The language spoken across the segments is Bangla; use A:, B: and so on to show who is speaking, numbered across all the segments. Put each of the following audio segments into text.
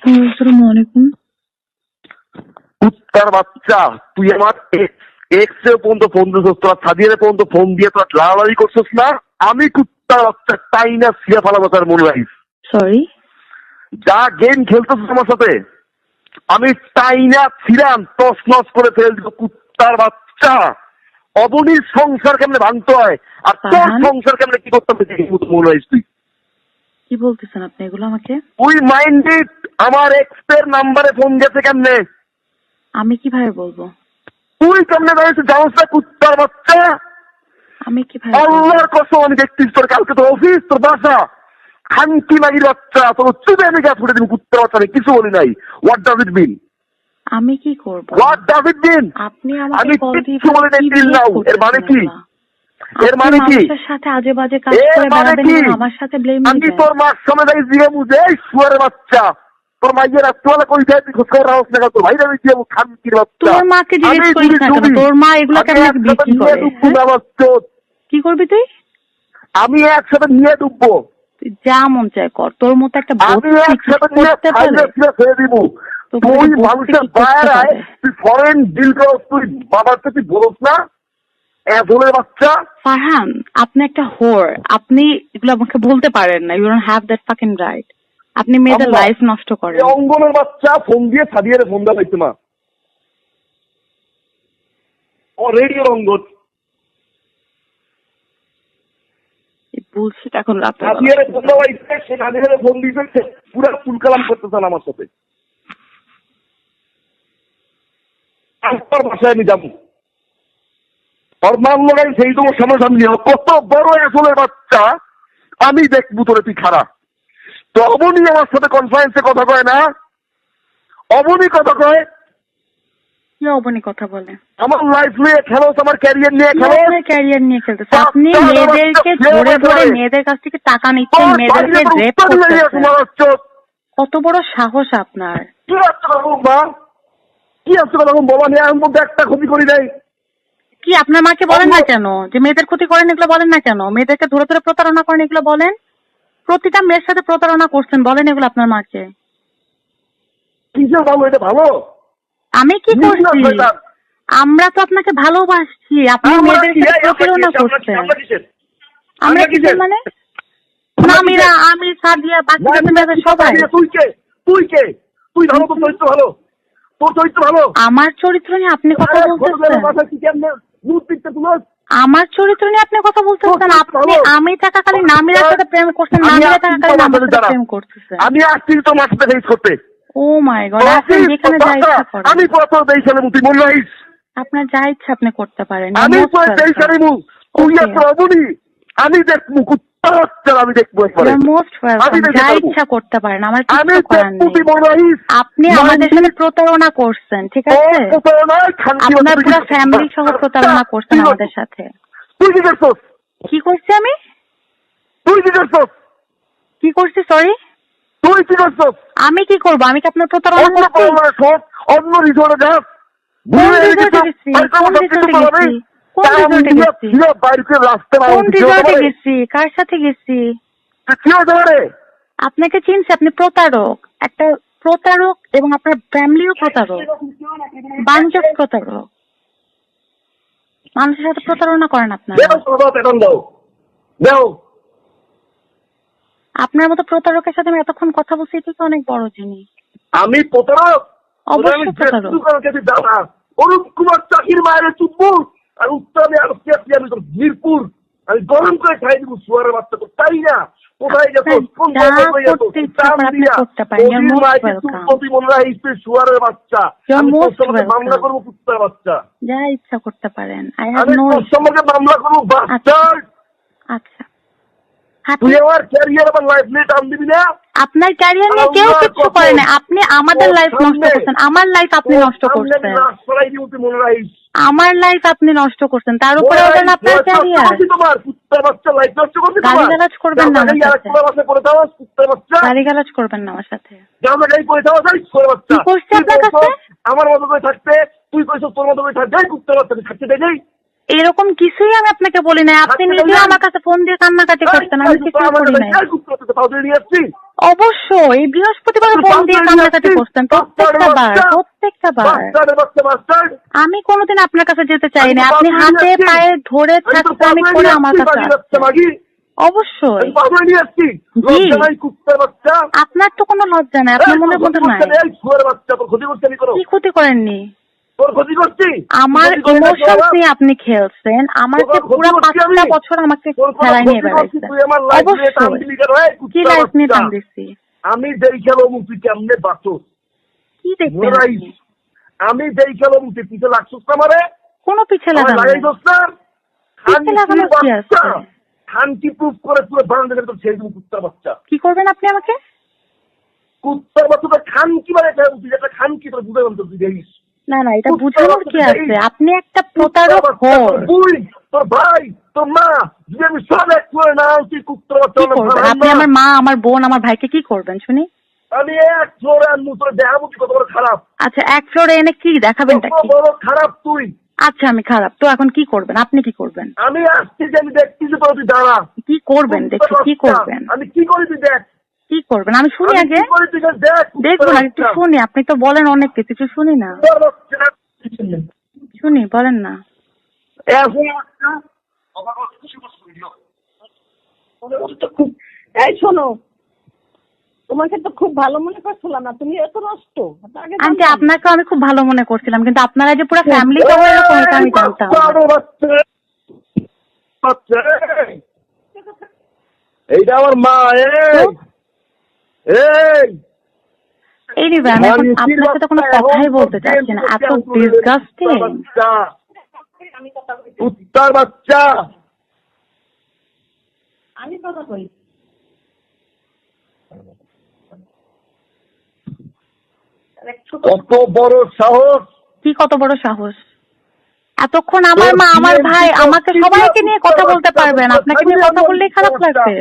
A: আসসালামু আলাইকুম।
B: কুত্তার বাচ্চা, তুই আমার এক্স এর পর্যন্ত ফোন দিছিস, তোরা সাদিয়ারে পর্যন্ত ফোন দিয়ে তোরা লাড়ালাড়ি করছিস না। আমি কুত্তার বাচ্চা তাই না সিয়া ফালাবো তার মনে রাখিস।
A: সরি।
B: যা গেম খেলতেছিস আমার সাথে, আমি তাই না ছিলাম তস নস করে ফেল দিব। কুত্তার বাচ্চা, অবনীর সংসার কেমনে ভাঙতে হয় আর তোর সংসার কেমনে কি করতে হবে মনে রাখিস। তুই
A: কি বলতেছেন আপনি এগুলো আমাকে?
B: তুই মাইন্ডেড আমার এক্স এর নাম্বারে ফোন গেছে কেমনে?
A: আমি কিভাবে বলবো?
B: তুই কেমনে জানিস জানোস না কুত্তার বাচ্চা?
A: আমি কিভাবে?
B: আল্লাহর কসম আমি দেখছিস তোর কালকে তোর অফিস তোর বাসা খানকি মাগির বাচ্চা, তোর চুপে আমি গ্যাস ফুটে দিবি কুত্তার বাচ্চা। আমি কিছু বলি নাই। হোয়াট ডাজ ইট মিন?
A: আমি কি করব?
B: হোয়াট ডাজ ইট মিন?
A: আপনি
B: আমি
A: আমাকে কল দিয়ে
B: কিছু বলি নাই টিল নাও। এর মানে কি? এর মানে কি?
A: মানুষের সাথে আজে বাজে কাজ করে বেড়াবেন এবং আমার সাথে ব্লেম
B: আমি
A: দিবেন?
B: তোর মার সামনে দাঁড়িয়ে দিয়ে বুঝে এই শুয়ারের বাচ্চা, তোর মাইয়ের রাত্রিবেলা কই যায় তুই খোঁজ রাখস না? তোর ভাই দাঁড়িয়ে দিয়ে খানকির বাচ্চা।
A: তোর মাকে জিজ্ঞেস করিস না কেন? তোর মা এগুলো কেমন বিক্রি করে? কি করবি তুই?
B: আমি একসাথে নিয়ে ডুববো।
A: তুই যা মন চায় কর। তোর মতো একটা
B: আমি একসাথে নিয়ে ছেড়ে দিব। তুই মানুষের বাইরে তুই ফরেন ডিল করস, তুই বাবার তুই বলস না এজলের বাচ্চা।
A: ফারহান, আপনি একটা হোর। আপনি এগুলো আমাকে বলতে পারেন না। You don't have that fucking right. আপনি মেয়েদের লাইফ নষ্ট করেন।
B: অঙ্গনের বাচ্চা ফোন দিয়ে সাদিয়ারে ফোন দেওয়া হয়েছে মা। ও রেডিওর অঙ্গন
A: বুলশিট। এখন রাতে
B: সাদিয়ারে ফোন দেওয়া হয়েছে, সে সাদিয়ারে ফোন দিয়েছে, পুরো ফুল কালাম করতেছেন আমার সাথে। আমার বাসায় আমি যাবো, ওর নাম লাগাই সেই তোমার সামনাসামনি কত বড় আসলের বাচ্চা আমি দেখবো তোরে তুই খারাপ। তো অবনী আমার সাথে কনফারেন্সে কথা কয় না? অবনী কথা কয়?
A: কি অবনী কথা বলে?
B: আমার লাইফ নিয়ে খেলোস, আমার ক্যারিয়ার নিয়ে খেলোস।
A: ক্যারিয়ার নিয়ে খেলতেছে আপনি? মেয়েদেরকে ধরে ধরে মেয়েদের কাছ থেকে টাকা নিচ্ছেন, মেয়েদেরকে রেপ করতেছেন। কত বড় সাহস আপনার!
B: কি আসছে তখন মা? কি আসছে তখন বলা নিয়ে আমার মধ্যে একটা ক্ষতি করি নাই?
A: কি আপনার মাকে বলেন না কেন যে মেয়েদের ক্ষতি করেন? এগুলো বলেন না কেন? মেয়েদেরকে ধরে ধরে প্রতারণা করেন, এগুলো বলেন। প্রতিটা মেয়ের সাথে প্রতারণা করছেন, বলেন এগুলো আপনার মাকে।
B: কিসের ভালো? এটা ভালো?
A: আমি কি করছি? আমরা তো আপনাকে ভালোবাসছি, আপনি মেয়েদের সাথে প্রতারণা করছেন। আমরা কি মানে? নামিরা, আমি, সাদিয়া, বাকি মেয়েদের সবাই।
B: তুই কে? তুই কে? তুই ভালো, তোর চরিত্র ভালো, তোর চরিত্র ভালো।
A: আমার চরিত্র নিয়ে আপনি কথা বলতেছেন? আমার চরিত্র নিয়ে আপনি কথা বলতেছেন? আপনি আমি থাকাকালীন নামিরার সাথে প্রেম করছেন, নামিরা থাকাকালীন আমার সাথে প্রেম করতেছেন।
B: আমি আসছি তোমার সাথে ফেস করতে।
A: ও মাই গড! আপনি যেখানে যা ইচ্ছা করেন।
B: আমি কত দেইছালে তুই মন রাখিস।
A: আপনার যা ইচ্ছা আপনি করতে পারেন।
B: আমি তো দেইছালে মু তুই এত অবনী আমি দেখবো কুত্তার বাচ্চা, আমি দেখবো একবারে।
A: Most welcome. যা ইচ্ছা করতে পারেন, আমার কিছু করার নেই। আপনি আমাদের সাথে প্রতারণা করছেন, ঠিক আছে? আপনার পুরো ফ্যামিলি সহ প্রতারণা করছেন আমাদের সাথে।
B: তুই কি করছস?
A: কি করছি আমি?
B: তুই কি করছস?
A: কি করছি? সরি,
B: তুই কি করছস?
A: আমি কি করবো? আমি কি আপনার প্রতারণা করছি?
B: অন্য রিসোর্টে যাস?
A: কোন রিসোর্টে গেছি? কার সাথে গেছি? আপনাকে চিনছি, আপনি প্রতারক, একটা প্রতারক, এবং আপনার ফ্যামিলিও প্রতারক, বাঞ্চক প্রতারক। মানুষের সাথে প্রতারণা করেন আপনারা। আপনার মতো প্রতারকের সাথে আমি এতক্ষণ কথা বলছি, এটা তো অনেক বড় জিনিস।
B: আমি প্রতারক?
A: অবশ্যই প্রতারক।
B: অরূপ কুমার চাকির মায়ের চুপপুর আর উত্তরে আমি তোর মিরপুর আমি গরম করে খাই দিব। শুয়ারের বাচ্চা তো তাই না? কোথায় গেছো? শুয়ারের বাচ্চা মামলা করবো, কুত্তার বাচ্চা।
A: যা ইচ্ছা করতে পারেন।
B: মামলা করবো বাচ্চা।
A: আচ্ছা,
B: তুই আমার ক্যারিয়ার আমার লাইফ নিয়ে টান দিবি না?
A: আপনার ক্যারিয়ার নিয়ে কেউ কিছু করে না। আপনি আমাদের লাইফ নষ্ট করছেন। আমার লাইফ আপনি নষ্ট করছেন। আমার লাইফ আপনি নষ্ট করছেন, তার উপরে ওটা আপনার ক্যারিয়ার। গালিগালাজ করবেন না আমার সাথে। গালিগালাজ করবেন না আমার সাথে। কি করছি আপনার কাছে?
B: আমার মতো করে থাকতে তুই কইছ তোর মতো করে থাকতে কুত্তার বাচ্চা থাকতে দেয়।
A: এরকম কিছুই আমি আপনাকে বলি নাই। আপনি নিজে আমার কাছে ফোন দিয়ে কান্নাকাটি করতেন, আমি কিছু করি নাই। অবশ্যই এই বৃহস্পতিবার ফোন দিয়ে কান্নাকাটি করতেন প্রত্যেকটা বার। আমি কোনোদিন আপনার কাছে যেতে চাই না, আপনি হাতে পায়ে ধরে থাকতে আমি করে আমার কাছে আসছেন। অবশ্যই আপনার তো কোনো লজ্জা নাই, আপনার মনের মধ্যে নাই। কি ক্ষতি করেননি? আমার ইমোশন নিয়ে আপনি খেলছেন, আমাকে পুরো 5টা বছর আমাকে খেলাই নিয়ে বেড়াইছেন। অবশ্যই কি লাইফ নিয়ে টান দিচ্ছি
B: আমি যেই খেলো মুক্তি কেমনে বাঁচো
A: কি দেখবেন?
B: আমি যেই খেলো মুক্তি পিছে লাগছো আমারে
A: কোনো পিছে লাগানো কি আছে?
B: খানকি প্রুফ করে পুরো বারান্দা করে ছেড়ে দেবো কুত্তার বাচ্চা। কি
A: করবেন আপনি আমাকে?
B: কুত্তার বাচ্চা খানকি মানে একটা খানকি তোর বুঝে বলতো তুই দেখিস
A: না না, এটা বুঝানোর কি আছে? আপনি একটা প্রতারক হন।
B: তোর ভাই তোর মা যদি আমি সব এক করে না আনছি কুত্তার বাচ্চা।
A: আপনি আমার মা, আমার বোন, আমার ভাইকে কি করবেন শুনি?
B: আমি এক ফ্লোরে আনবো তোর দেখাবো কি কত বড় খারাপ।
A: আচ্ছা, এক ফ্লোরে এনে কি দেখাবেন?
B: বড় খারাপ তুই।
A: আচ্ছা আমি খারাপ তো, এখন কি করবেন? আপনি কি করবেন?
B: আমি আসছি যে আমি দেখছি যে তুই দাঁড়া।
A: কি করবেন দেখি, কি করবেন?
B: আমি কি করি তুই দেখ।
A: কি করবেন আমি শুনি আগে। দেখবো না, একটু শুনি। আপনি তো বলেন অনেক কিছু, শুনি না। শুনি, বলেন না।
C: এই শোনো, তোমাকে তো খুব ভালো মনে করছিলাম না, তুমি এত নষ্ট।
A: আন্টি আপনাকে আমি খুব ভালো মনে করছিলাম, কিন্তু আপনারা যে পুরো ফ্যামিলি সহ এরকম এটা আমি জানতাম।
B: এইটা আমার মা।
A: এই রে ভাই, আমি আপনার সাথে কোনো কথাই বলতে চাচ্ছি না, এত ডিসগাস্টিং।
B: কুত্তার বাচ্চা।
C: আমি কথা কই।
B: কত বড় সাহস!
A: কি কত বড় সাহস? এতক্ষণ আমার মা, আমার ভাই, আমাকে সবাইকে নিয়ে কথা বলতে পারবেন, আপনাকে নিয়ে কথা বললেই খারাপ লাগবে?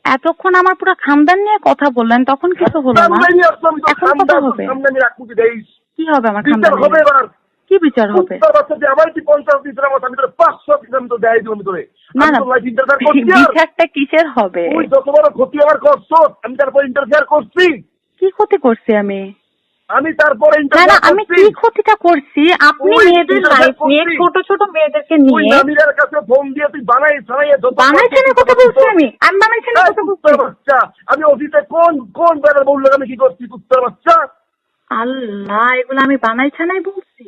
A: এতক্ষণ আমার পুরো খানদান নিয়ে কথা বললেন, তখন কিছু হলো না, এখন কথা হবে? কি হবে আমার খানদান? কি বিচার হবে? না না, বিচারটা কিসের হবে?
B: যত বড় ক্ষতি আমার করছো, আমি তারপর ইন্টারফেয়ার করছি।
A: কি ক্ষতি করছি আমি?
B: তারপরে
A: আমি কি ক্ষতিটা করছি? আপনি মেয়েদের লাইফ নিয়ে, ছোট ছোট মেয়েদেরকে নিয়ে
B: নামিরার কাছে ফোন দিয়ে তুই
A: বানাইছেন কথা বলছি। আমি বানাইছেন কথা বলছি।
B: আমি অতীতে কোন বেলার বললো আমি কি করছি কুত্তার বাচ্চা?
A: আল্লাহ, এগুলো আমি বানাইছে নাই বলছি?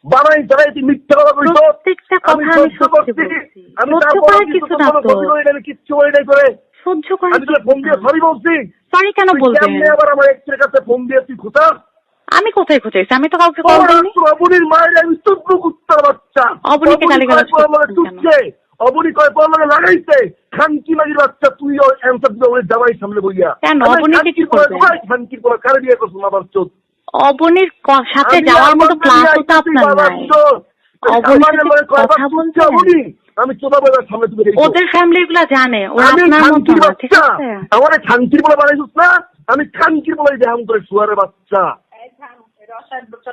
B: বানাই চালাই তুই মিথ্যা কথা বলছো।
A: প্রত্যেকটা কথা আমি সত্যি বলছি। সহ্য করার কিছু না তো।
B: আমি কিচ্ছু বলি নাই করে
A: সহ্য করার।
B: আমি তোকে ফোন দিয়ে সরি বলছি।
A: সরি কেন বলবেন?
B: আবার আমার এক্সের কাছে ফোন দিয়ে তুই খোঁচা।
A: আমি কোথায় খুঁজেছি? আমি তো কাউকে কল দিইনি।
B: অবনীর মায়ের আমি চোদ্দ কুত্তার বাচ্চা।
A: অবনীকে গালিগালাজ করছেন?
B: অবনী কয় পর মানে লাগাইছে খানকি মাগির বাচ্চা। তুই অ্যান্সার দিতে ওর জামাই সামনে বইয়া
A: কেন? অবনীকে কি করবে?
B: খানকির পর কারে বিয়ে করছো আবার চোদ?
A: অবনীর সাথে যাওয়ার মতো ক্লাসও তো আপনার নাই। অবনীর কথা বলছে
B: আমি চোদা বলার সামনে তুমি
A: ওদের ফ্যামিলি গুলা জানে ওরা আপনার মতো না, ঠিক আছে?
B: আমার খানকির বলে বানাইছিস না? আমি খানকির বলে দেহাম করে শুয়ারের বাচ্চা।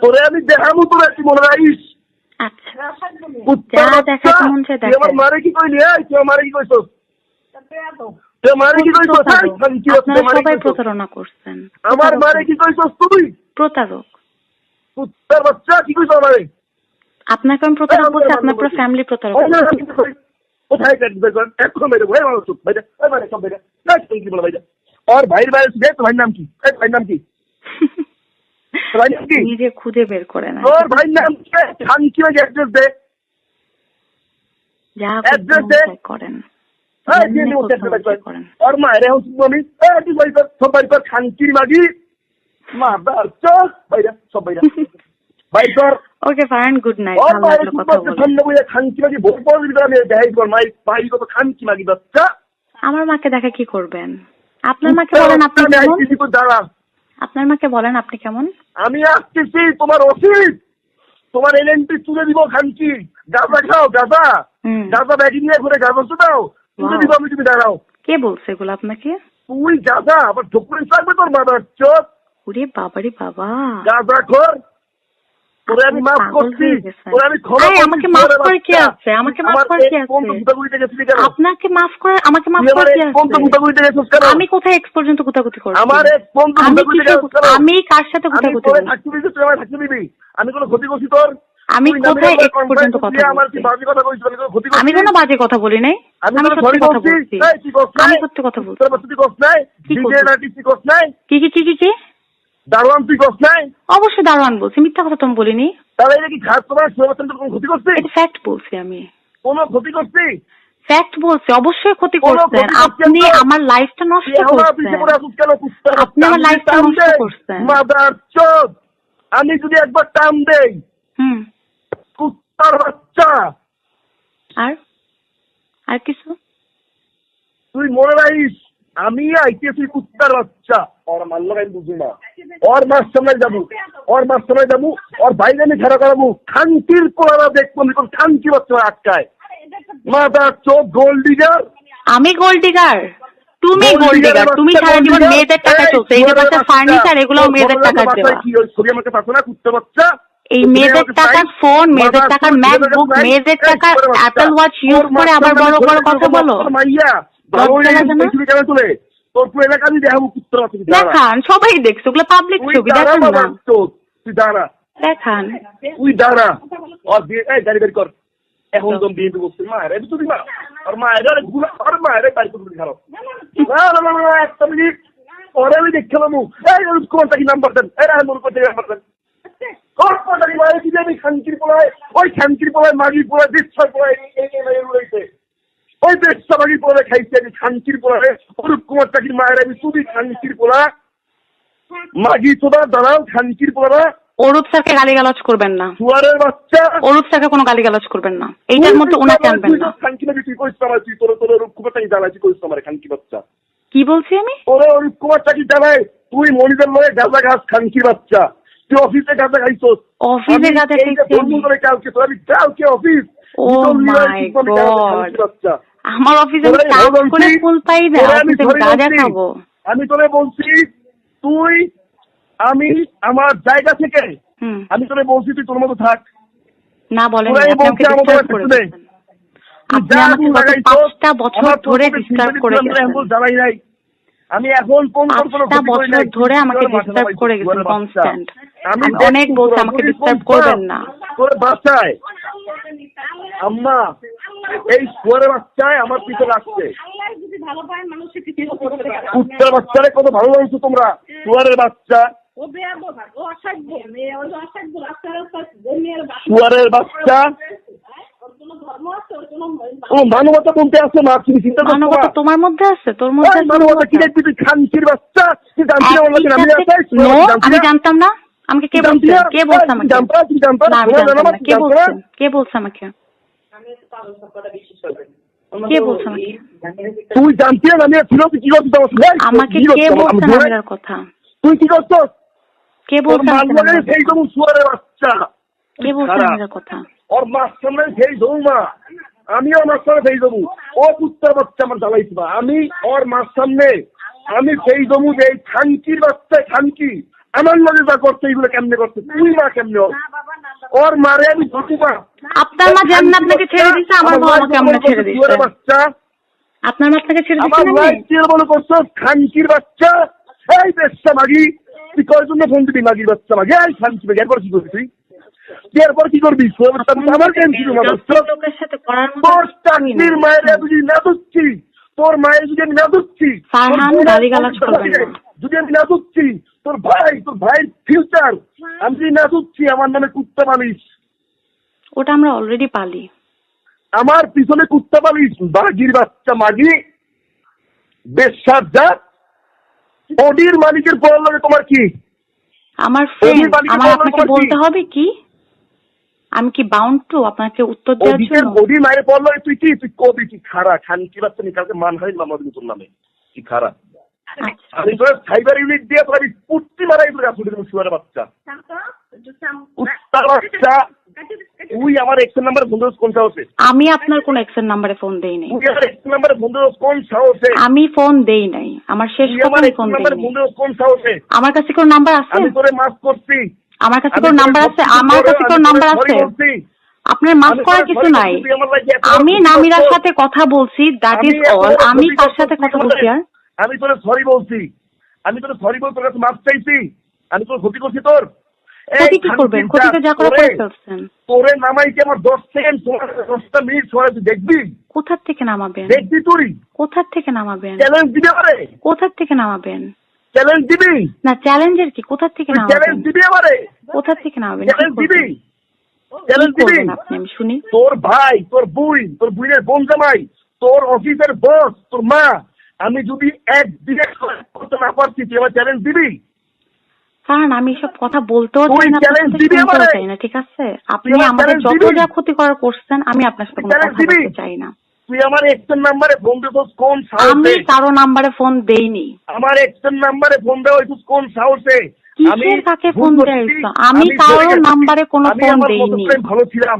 B: তোরে আমি দেখামু, তোরা কি মনে রাখিস?
A: আচ্ছা,
B: আমার মারে কি কইলি? তুই আমারে কি কইছস? তুই মারে কি কইছস?
A: সবাই প্রতারণা করছেন।
B: আমার মারে কি কইছস তুই?
A: প্রতারক।
B: কুত্তার বাচ্চা কি কইছস আমারে?
A: আপনাকে আমি প্রতারক বলছি, আপনার পুরো ফ্যামিলি প্রতারক।
B: কোথায় কাটবে? এখন মেরে ভয় মানুষ ভাইটা, মানে সব ভাইটা না কি বলে ভাইটা। আর ভাইয়ের বাইরে দেখ ভাইয়ের নাম কি? ভাইয়ের নাম কি?
A: নিজে খুঁজে বের করে না।
B: তোর ভাইয়ের নাম কি? খানকি অ্যাড্রেস দে।
A: যা অ্যাড্রেস দে করেন।
B: আর মায়ের এখন আমি তুই ভাই সব ভাই তোর খানকির মাগি মা চল ভাইরা সব ভাইরা ভাই তোর।
A: Okay fine, good night. ভালো লাগলো কথা বলে।
B: খানকি মাগি ভোট পড়ে দিবি আমি দেখাই তোর মাই ভাই কত খানকি মাগি বাচ্চা।
A: আমার মাকে দেখা কি করবেন? আপনার মাকে বলেন আপনি কেমন?
B: দাঁড়া,
A: আপনার মাকে বলেন আপনি কেমন?
B: আমি আসতেছি তোমার অফিস, তোমার এলএনটি তুলে দিব। খানকি গাঁজা খাও, গাঁজা গাঁজা ব্যাগিং নিয়ে ঘুরে গাঁজা তো দাও, তুলে দিব আমি। তুমি দাঁড়াও।
A: কে বলছে এগুলো আপনাকে?
B: তুই গাঁজা আবার ঢুকুরে থাকবে তোর মাদার চোখ।
A: ওরে বাবারে বাবা,
B: গাঁজা খোর। তোরে আমি মাফ করছি, তোরে আমি ক্ষমা
A: আরে
B: করছি।
A: আমাকে মাফ করে কি আছে? আমাকে মাফ করে কি আছে? আপনাকে মাফ করে আমাকে মাফ করে কি আছে? আমি কোথায় এক্স পর্যন্ত গুতাগুতি করছি?
B: আমার এক বন্ধু
A: আমি কার সাথে গুতাগুতি করছি?
B: আমি কোনো ক্ষতি করছি তোর?
A: আমি কোথায় এক্স পর্যন্ত কথা বলছি? আমি কোনো বাজে কথা বলি নাই। আমি সত্যি কথা বলছি। আমি সত্যি কথা বলছি। কি কি কি কি কি?
B: দারোয়ান তুই করছ নাই?
A: অবশ্যই দারোয়ান বলছি, মিথ্যা কথা তো আমি বলিনি।
B: তাহলে এটা কি খাস তোমার কোনো ক্ষতি করছি?
A: এটা ফ্যাক্ট বলছি আমি।
B: কোনো ক্ষতি করছি?
A: ফ্যাক্ট বলছি, অবশ্যই ক্ষতি করছেন আপনি। আমার লাইফটা নষ্ট করছেন আপনি, আমার লাইফটা নষ্ট করছেন।
B: মাদার চোদ, আমি যদি একবার টান দেই কুত্তার বাচ্চা।
A: আর কিছু
B: তুই মনে রাখিস, আমি আইতেছি কুত্তার বাচ্চা। ওর মারলো আমি বুঝি না, ওর মাস সামনে যাবো, ওর মাস সামনে যাবো, ওর বাইরে আমি খেলা করাবো। খানকির পোলারা দেখবো খানকি বাচ্চা আটকায়। মাদার চোদ গোল্ড ডিগার।
A: আমি গোল্ড ডিগার? তুমি গোল্ড ডিগার? তুমি সারা জীবন মেয়েদের টাকা চলছে। এই যে বাচ্চা ফার্নিচার, এগুলো মেয়েদের টাকা দেওয়া।
B: কি ওই ছবি আমাকে পাচ্ছ না কুত্তার বাচ্চা?
A: এই মেয়েদের টাকার ফোন, মেয়েদের টাকার ম্যাকবুক, মেয়েদের টাকার অ্যাপল ওয়াচ ইউজ করে আবার বড় বড় কথা বলো।
B: তোর পুরো এলাকা আমি দেখাবো কুত্তার বাচ্চা।
A: দেখান, সবাই দেখছে, ওগুলো পাবলিক ছবি, দেখান না।
B: তুই দাঁড়া,
A: দেখান,
B: তুই দাঁড়া। আর গাড়ি বের কর এখন। তো বিয়ে করছিস মায়ের তুই মা আর মায়ের আর মায়ের বাড়ি করবি খারাপ। একটা মিনিট পরে আমি দেখলাম কোনটা কি নাম্বার দেন, মনে করতে নাম্বার দেন। খানকির পোলায়, ওই খানকির পোলায় মাগির পোলায় দেশার পোলায় রয়েছে। ওই দেশটা মাগির পোলায় খাইছি আমি খানকির পোলায়। অরূপ কুমার চাকির মায়ের আমি তুই খানকির পোলা মাগি তোরা দাঁড়াও খানকির পোলা।
A: অরূপ স্যারকে গালিগালাজ করবেন না।
B: সুয়ারের বাচ্চা,
A: অরূপ স্যারকে কোনো গালিগালাজ করবেন না। এইটার মধ্যে ওনাকে আনবেন না।
B: খানকি নাকি তুই কইছ আমার, তুই তোর অরূপ কুমার চাকি জ্বালাই কইছ আমার খানকি বাচ্চা।
A: কি বলছি আমি?
B: ওরে অরূপ কুমার চাকি জ্বালাই তুই মনিদের লয়ে গাঁজা ঘাস খানকি বাচ্চা। তুই অফিসে গাঁজা খাইছস?
A: অফিসে গাঁজা খাইছি আমি?
B: কালকে অফিস।
A: ও মাই গড, আমার অফিসে আমি কাজ করে ফুল পাই না, অফিসে গাঁজা খাবো?
B: আমি তোরে বলছি, তুই আমি আমার জায়গা থেকে আমি তোরে বলছি তুই তোর মতো থাক
A: না। বলেন, আপনি আমাকে ডিস্টার্ব করে দিচ্ছেন। আপনি আমাকে গত 5টা বছর ধরে ডিস্টার্ব করে গেছেন।
B: আমি এখন
A: 5টা বছর ধরে আমাকে ডিস্টার্ব করে গেছেন কনস্ট্যান্ট। আমি অনেক বলছি আমাকে ডিস্টার্ব করবেন না।
B: তোর বাচ্চায় আম্মা এই শুয়ারের বাচ্চায় আমার পিছনে লাগছে। কুত্তার বাচ্চারে কত ভালো লাগছো তোমরা। শুয়ারের বাচ্চা, শুয়ারের বাচ্চা। মানবতা বলতে আছে মা, তুমি চিন্তা করছো?
A: মানবতা তোমার মধ্যে আছে, তোর মধ্যে
B: মানবতা কি দেখবি? তুই খানকির বাচ্চা, তুই জানতি না?
A: আমি জানতাম না। আমাকে কে বলছে? কে বলছে আমাকে? কে বলছে? কে বলছে আমাকে? কে বলছে আমাকে?
B: তুই জানতি না? আমি ছিল তুই কি করছিস?
A: আমাকে কে বলছে নামের কথা?
B: তুই কি করছিস?
A: কে বলছে
B: সেই তো শুয়ারের বাচ্চা?
A: কে বলছে নামের কথা?
B: ওর মার সামনে সেই জমা, আমিও আমার সামনে সেই জমু। ও কুত্তার বাচ্চা আমার জ্বালাইছি না। আমি ওর মার সামনে আমি সেই জমু যে এই খানকির বাচ্চা খানকি আমার লগে যা করছে এইগুলো কেমনে করছে? তুই মা কেমনে ওর মারে আমি ধরুবা?
A: আপনার মা যেমন আপনাকে ছেড়ে দিচ্ছে, আমার মা আমাকে কেমন ছেড়ে দিচ্ছে?
B: বাচ্চা
A: আপনার মা আপনাকে ছেড়ে দিচ্ছে না?
B: মনে করছো খানকির বাচ্চা? এই বেশা মাগি, তুই কয়ের জন্য ফোন দিবি? মাগির বাচ্চা মাগি, এই খানকি মাগি। এরপর কি করবি তুই? এরপর কি করবি? আমার কেন ছিল তোর চাকরির মায়ের যদি না দুচ্ছি, তোর মায়ের যদি আমি না দুচ্ছি, যদি আমি না দুচ্ছি, তোর ভাইয়ের ফিউচার আমি যদি না দুচ্ছি, আমার নামে কুত্তা পালিস।
A: ওটা আমরা অলরেডি পালি।
B: আমার পিছনে কুত্তা পালিস বাগির বাচ্চা মাগি বেশ্যার জাত। ওডির মালিকের পড়ার লাগে তোমার কি?
A: আমার ফ্রেন্ড, আমার আপনাকে বলতে হবে কি? আমি কি বাউন্ড টু আপনাকে উত্তর দেওয়ার জন্য?
B: ওডি মায়ের পড়লো তুই কি? তুই কবি কি খারা খানকি বাচ্চা নি? কালকে মানহানি মামলা দিবি তোর নামে। কি খারা? আমি তোর সাইবার ইউনিট দিয়ে তোর আমি পুট্টি মারাই তোর আসলে শুয়ারের বাচ্চা কুত্তার বাচ্চা। তুই আমার এক্সের নাম্বারে ফোন দিস কোন সাহসে?
A: আমি আপনার কোন এক্সের নাম্বারে ফোন দেই নাই।
B: তুই আমার এক্সের নাম্বারে ফোন দিস কোন সাহসে?
A: আমি ফোন দেই নাই। আমার শেষ কথা, আমি ফোন দেই নাই।
B: কোন সাহসে?
A: আমার কাছে কোন নাম্বার আছে?
B: আমি তোরে মাফ করছি।
A: আমার কাছে তোর নাম্বার আছে, আমার কাছে তোর নাম্বার আছে। আপনার মাফ করার কিছু নাই। আমি নামিরার সাথে কথা বলছি, দ্যাট ইজ অল। আমি কার সাথে কথা বলছি? আর
B: আমি তোরে সরি বলছি, আমি তোরে সরি বল, তোর কাছে মাফ চাইছি। আমি তোর ক্ষতি করছি তোর?
A: ক্ষতি কি করবেন? ক্ষতি তো যা করার করে ফেলছেন।
B: তোরে নামাইতে আমার 10 সেকেন্ড 10টা মিনিট সময় তুই দেখবি।
A: কোথা থেকে নামাবেন?
B: দেখবি তুই?
A: কোথা থেকে নামাবেন?
B: চ্যালেঞ্জ দিবি আমারে?
A: কোথা থেকে নামাবেন?
B: চ্যালেঞ্জ দিবি?
A: না, চ্যালেঞ্জের কি? কোথা থেকে নামাবেন?
B: চ্যালেঞ্জ দিবি আমারে?
A: কোথা থেকে নামাবেন?
B: চ্যালেঞ্জ দিবি? চ্যালেঞ্জ দিবি?
A: আপনি আমি শুনি।
B: তোর ভাই, তোর বুইনের বোন জামাই, তোর অফিসের বস, তোর মা, আমি যদি একদিনে করতে না পারছি, তুই আমার চ্যালেঞ্জ দিবি?
A: কারণ আমি সব কথা বলতেও চাই না, চাই না, ঠিক আছে? আপনি আমাদের যত যা ক্ষতি করার করছেন, আমি আপনার সাথে কোনো কথা বলতে চাই না।
B: তুই আমার এক্সের নাম্বারে ফোন দিছিস কোন সাহসে?
A: আমি কারো নাম্বারে ফোন দেইনি।
B: আমার এক্সের নাম্বারে ফোন দেওয়া হইছিস কোন সাহসে?
A: কিসের কাকে ফোন দেইছো? আমি কারো নাম্বারে কোনো ফোন দেইনি।
B: আমি ভালো ছিলাম,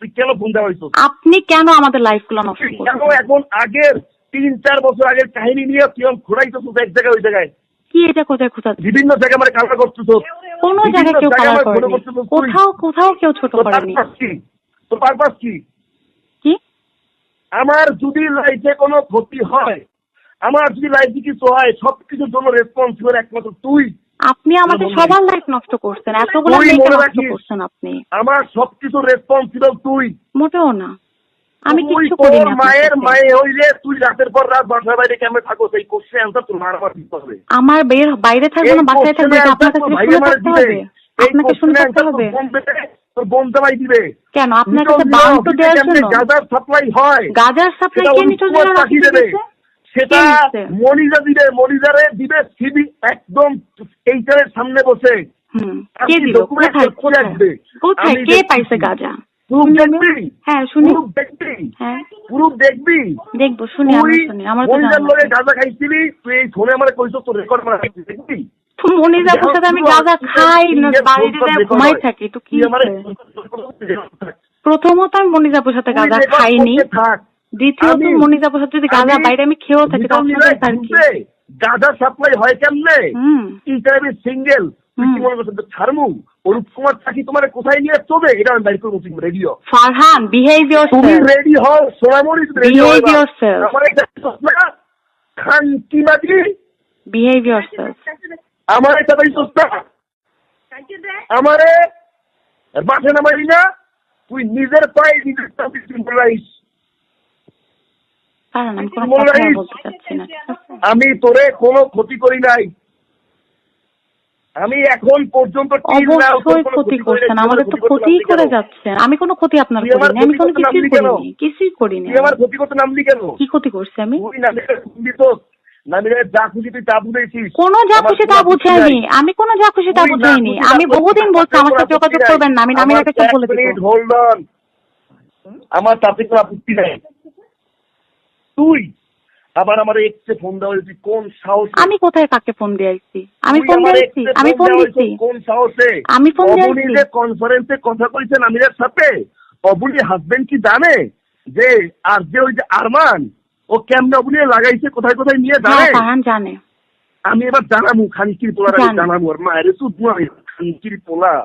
B: তুই কেন ফোন দেওয়া হইছিস?
A: আপনি কেন আমাদের লাইফগুলো নষ্ট করছেন?
B: এখন আগের 3-4 বছর আগের কাহিনী নিয়ে তুই ঘুরাইছিস এক জায়গায় ওই জায়গায়।
A: কি এটা কোথায় কোথায়?
B: বিভিন্ন জায়গায় আমার কালার করছিস।
A: কোন জায়গায় কেউ কালার করেনি, কোথাও কেউ ছোট করেনি।
B: তোর পারপাস কি?
A: কি?
B: আমার যদি লাইফে কোনো ক্ষতি হয়, আমার যদি লাইফে কিছু হয়, সবকিছুর জন্য রেসপন্সিবল একমাত্র তুই।
A: আপনি আমাদের সবার লাইফ নষ্ট করছেন, এতগুলো মেয়েকে নষ্ট করছেন আপনি।
B: আমার সবকিছুর রেসপন্সিবল তুই।
A: মোটেও না, আমি কিছু
B: করি
A: করিনি।
B: না। মায়ের মায়ে হইলে তুই রাতের পর রাত বাসার বাইরে কেমনে থাকো, সেই কোশ্চেন আনসার তোর মার আমার দিতে হবে।
A: আমার বাইরে থাকবো না, বাসায় থাকবে, আপনার কাছে শুনে থাকতে হবে। আপনাকে শুনে থাকতে হবে।
B: তোর বোন জামাই দিবে
A: কেন? আপনার কাছে বাউন্ড তো দেওয়ার জন্য।
B: গাজার সাপ্লাই হয়,
A: গাজার সাপ্লাই কে নিতে
B: দেবে? সেটা মনিজা দিবে, মনিজারে দিবে সিবি একদম এইটার সামনে বসে।
A: কে দিল? কোথায় কে পাইছে গাজা? হ্যাঁ শুনি। হ্যাঁ
B: প্রুফ দেখবি?
A: দেখবো, শুনি। আমি শুনি। আমার তো
B: গাজা খাইছিলি তুই, এই ফোনে আমার কইছ তোর রেকর্ড মারা দেখবি?
A: মনিজাপুর সাথে আমি গাজা খাই না, বাড়িতে ঘুমাই থাকি, তো কি? প্রথমত আমি মনিজাপুর সাথে গাজা খাইনি, দ্বিতীয়ত মনিজাপুর সাথে যদি গাজা বাইরে আমি খেয়েও থাকি, তার কি?
B: গাজা সাপ্লাই হয় কেমনে? সিঙ্গেল তুই কি মনে করছিস ছাড়মু? অরূপ কুমার চাকি তোমার কোথায় নিয়ে চলবে এটা আমি বাইরে করবো। Radio
A: Farhan, behave yourself.
B: তুমি রেডি হও, সোনামণি
A: বিহেভ ইয়োরসেলফ।
B: আমার একটা খান কি বাজি,
A: বিহেভ ইয়োরসেলফ।
B: আমার একটা ভাই সস্তা, আমারে বাসে নামাই না, তুই নিজের পায়ে নিজের বলাইস।
A: কারণ আমি কোনো কথা বলতে চাচ্ছি না, ঠিক আছে?
B: আমি তোরে কোনো ক্ষতি করি নাই, আমি এখন পর্যন্ত
A: অবশ্যই ক্ষতি করছেন, আমাদের তো ক্ষতিই করে যাচ্ছেন। আমি কোনো ক্ষতি আপনার করিনি, আমি কোনো কিছুই করিনি।
B: আমার ক্ষতি করতে নামলি কেন?
A: কি ক্ষতি করছি আমি?
B: যা খুশি তুই তা বুঝেছিস।
A: কোনো যা খুশি তা বুঝাইনি, আমি কোনো যা খুশি তা বুঝাইনি। আমি বহুদিন বলছি আমার সাথে যোগাযোগ করবেন না, আমি নামিরাকে সব বলে দিব।
B: হোল্ড অন, আমার তাতে কোনো আপত্তি নাই। তুই আবার আমার এক্সে ফোন দেওয়া হয়েছি কোন সাহসে?
A: আমি কোথায় কাকে ফোন দিয়েছি? আমি ফোন দিয়েছি? আমি ফোন দিয়েছি
B: কোন সাহসে?
A: আমি ফোন দিয়েছি?
B: অবনী যে কনফারেন্সে কথা কইছেন আমিরের সাথে, অবনী হাজবেন্ড কি জানে যে আর যে ওই যে আরমান ও কেমনে অবনী লাগাইছে, কোথায় কোথায় নিয়ে
A: জানে?
B: আমি এবার জানাবো খানকির পোলার, জানাবো আর মায়ের তো খানকির পোলা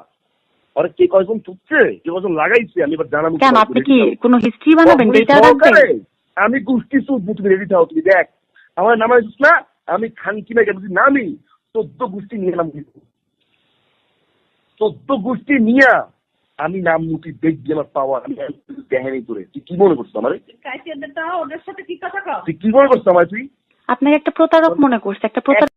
B: আর কে কয়জন তুলছে, কে কয়জন লাগাইছে, আমি এবার জানাবো।
A: কেন আপনি কি কোনো হিস্ট্রি বানাবেন? ডেটা রাখবেন?
B: আমি গোষ্ঠী সুদ তুমি রেডি থাও, তুমি দেখ আমার নাম আছিস না, আমি খানকি না গেছি নামি 14 গোষ্ঠী নিয়ে নাম দিব, 14 গোষ্ঠী নিয়ে আমি নাম মুটি দেখবি আমার পাওয়ার। আমি দেখেনি করে তুই কি মনে করছিস আমার?
C: ওদের সাথে কি কথা কও?
B: তুই কি মনে করছিস আমার? তুই
A: আপনাকে একটা প্রতারক মনে করছে, একটা প্রতারক।